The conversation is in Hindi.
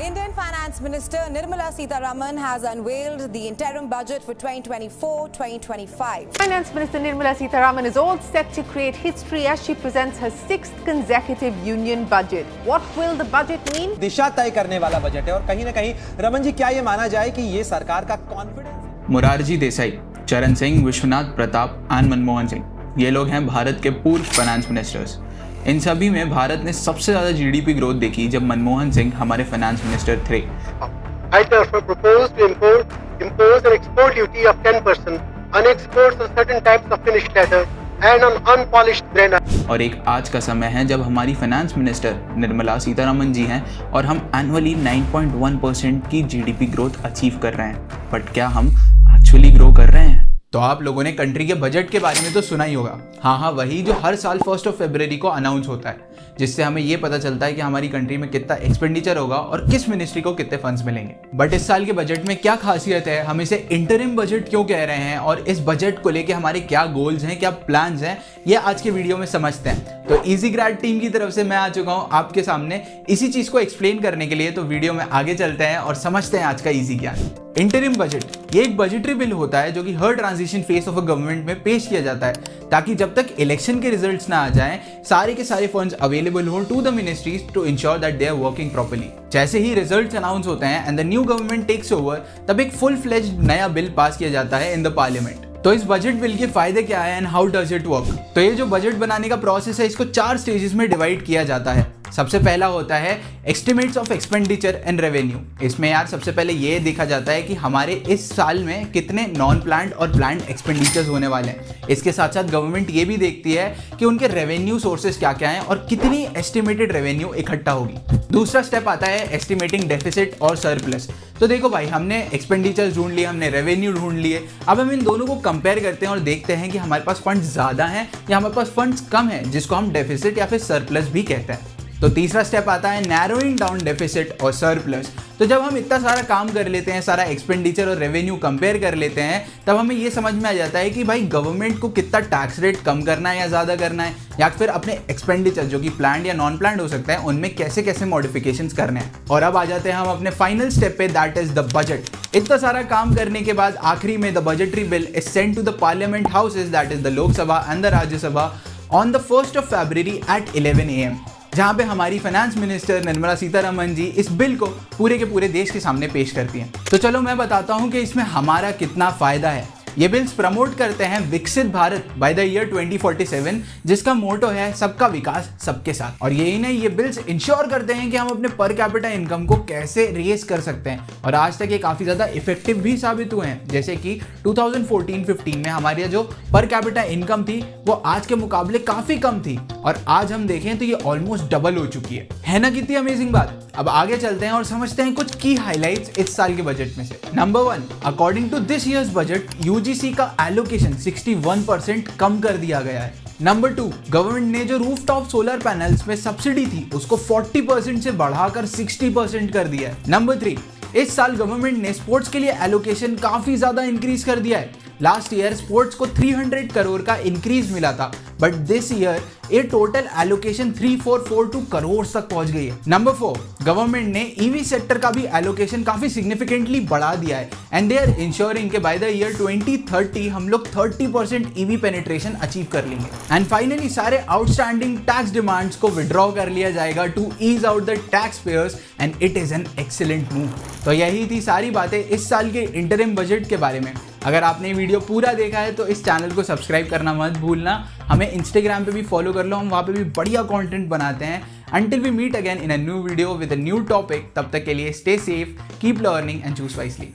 Indian Finance Minister Nirmala Sitharaman has unveiled the interim budget for 2024-2025. Finance Minister Nirmala Sitharaman is all set to create history as she presents her 6th consecutive union budget. What will the budget mean? दिशा तय करने वाला बजट है और कहीं ना कहीं रमन जी क्या ये माना जाए कि ये सरकार का कॉन्फिडेंस। मोरारजी देसाई, चरण सिंह, विश्वनाथ प्रताप और मनमोहन सिंह, ये लोग हैं भारत के पूर्व फाइनेंस मिनिस्टर्स। इन सभी में भारत ने सबसे ज्यादा जीडीपी ग्रोथ देखी जब मनमोहन सिंह हमारे फाइनेंस मिनिस्टर थे। I therefore propose to impose an export duty of 10% on exports of certain types of finished leather and on unpolished grain. और एक आज का समय है जब हमारी फाइनेंस मिनिस्टर निर्मला सीतारमन जी हैं और हम एनुअली 9.1% की जीडीपी ग्रोथ अचीव कर रहे हैं। बट क्या हम एक्चुअली ग्रो कर रहे हैं? तो आप लोगों ने कंट्री के बजट के बारे में तो सुना ही होगा। हाँ, वही जो हर साल 1 फरवरी को अनाउंस होता है, जिससे हमें ये पता चलता है कि हमारी कंट्री में कितना एक्सपेंडिचर होगा और किस मिनिस्ट्री को कितने फंड्स मिलेंगे। बट इस साल के बजट में क्या खासियत है, हम इसे इंटरिम बजट क्यों कह रहे हैं और इस बजट को लेके हमारे क्या गोल्स हैं, क्या प्लान्स हैं, ये आज के वीडियो में समझते हैं। तो इजी ग्रैड टीम की तरफ से मैं आ चुका हूँ आपके सामने इसी चीज को एक्सप्लेन करने के लिए। तो वीडियो में आगे चलते हैं और समझते हैं आज का इजी ज्ञान। इंटरिम बजट ये एक बजटरी बिल होता है जो कि हर transition phase of a government में पेश किया जाता है ताकि जब तक इलेक्शन के रिजल्ट्स ना आ जाएं सारे के सारे फंड्स अवेलेबल हो to the ministries to ensure that they are working properly. जैसे ही रिजल्ट्स अनाउंस होते हैं and the new government takes over, तब एक फुल फ्लेज्ड नया बिल पास किया जाता है इन द पार्लियामेंट। तो इस बजट बिल के फायदे क्या है and how does it work? तो ये जो बजट बनाने का प्रोसेस है इसको 4 स्टेजेस में डिवाइड किया जाता है। सबसे पहला होता है estimates of expenditure and revenue. इसमें यार सबसे पहले ये देखा जाता है कि हमारे इस साल में कितने नॉन प्लान्ड और प्लान्ड एक्सपेंडिचर्स होने वाले हैं। इसके साथ साथ गवर्नमेंट ये भी देखती है कि उनके रेवेन्यू सोर्सेज क्या क्या हैं और कितनी एस्टिमेटेड रेवेन्यू इकट्ठा होगी। दूसरा स्टेप आता है एस्टिमेटिंग डेफिसिट और सरप्लस। तो देखो भाई, हमने एक्सपेंडिचर्स ढूंढ लिए, हमने रेवेन्यू ढूंढ लिए, अब हम इन दोनों को कंपेयर करते हैं और देखते हैं कि हमारे पास फंड्स ज़्यादा हैं या हमारे पास फंड्स कम हैं, जिसको हम डेफिसिट या फिर सरप्लस भी कहते हैं। तो तीसरा स्टेप आता है नैरोइंग डाउन डेफिसिट और सरप्लस। तो जब हम इतना सारा काम कर लेते हैं, सारा एक्सपेंडिचर और रेवेन्यू कंपेयर कर लेते हैं, तब हमें ये समझ में आ जाता है कि भाई गवर्नमेंट को कितना टैक्स रेट कम करना है या ज़्यादा करना है, या फिर अपने एक्सपेंडिचर जो कि प्लान्ड या नॉन प्लान्ड हो सकता है उनमें कैसे कैसे मॉडिफिकेशंस करने हैं। और अब आ जाते हैं हम अपने फाइनल स्टेप पे, दैट इज द बजट। इतना सारा काम करने के बाद आखिरी में the budgetary bill is sent to the parliament houses, that is the Lok Sabha and the Rajya Sabha on the 1 February at 11 AM, जहां पे हमारी फाइनेंस मिनिस्टर निर्मला सीतारमन जी इस बिल को पूरे के पूरे देश के सामने पेश करती हैं। तो चलो मैं बताता हूं कि इसमें हमारा कितना फायदा है। ये बिल्स प्रमोट करते हैं विकसित भारत बाय द ईयर 2047, जिसका मोटो है सबका विकास सबके साथ। और यही नहीं, ये बिल्स इंश्योर करते हैं कि हम अपने पर कैपिटा इनकम को कैसे रेज कर सकते हैं और आज तक ये काफी ज्यादा इफेक्टिव भी साबित हुए हैं। जैसे कि 2014-15 में हमारी जो पर कैपिटा इनकम थी वो आज के मुकाबले काफी कम थी और आज हम देखें तो ये ऑलमोस्ट डबल हो चुकी है ना? कितनी अमेजिंग बात। अब आगे चलते हैं और समझते हैं कुछ की हाइलाइट्स इस साल के बजट में से। Number 1, according to this year's budget UGC का एलोकेशन 61% कम कर दिया गया है। नंबर 2, गवर्नमेंट ने जो रूफटॉप सोलर पैनल्स में सब्सिडी थी उसको 40% से बढ़ाकर 60% कर दिया है। नंबर 3, इस साल गवर्नमेंट ने स्पोर्ट्स के लिए एलोकेशन काफी ज्यादा इंक्रीज कर दिया है। लास्ट ईयर स्पोर्ट्स को 300 करोड़ का इंक्रीज मिला था, बट दिस ईयर ये टोटल एलोकेशन 3442 करोड़ तक पहुंच गई है। नंबर 4, गवर्नमेंट ने ईवी सेक्टर का भी एलोकेशन काफी सिग्निफिकेंटली बढ़ा दिया है एंड दे आर इंश्योरिंग के बाय द ईयर 2030 हम लोग 30% ईवी पेनिट्रेशन अचीव कर लेंगे। एंड फाइनली सारे आउटस्टैंडिंग टैक्स डिमांड्स को विड्रॉ कर लिया जाएगा to ease out the tax payers and it is an excellent move. तो यही थी सारी बातें इस साल के इंटरिम बजट के बारे में। अगर आपने वीडियो पूरा देखा है तो इस चैनल को सब्सक्राइब करना मत भूलना। हमें इंस्टाग्राम पे भी फॉलो कर लो, हम वहाँ पे भी बढ़िया कंटेंट बनाते हैं। Until we meet again in a new video with a new topic, तब तक के लिए stay safe, keep learning and choose wisely.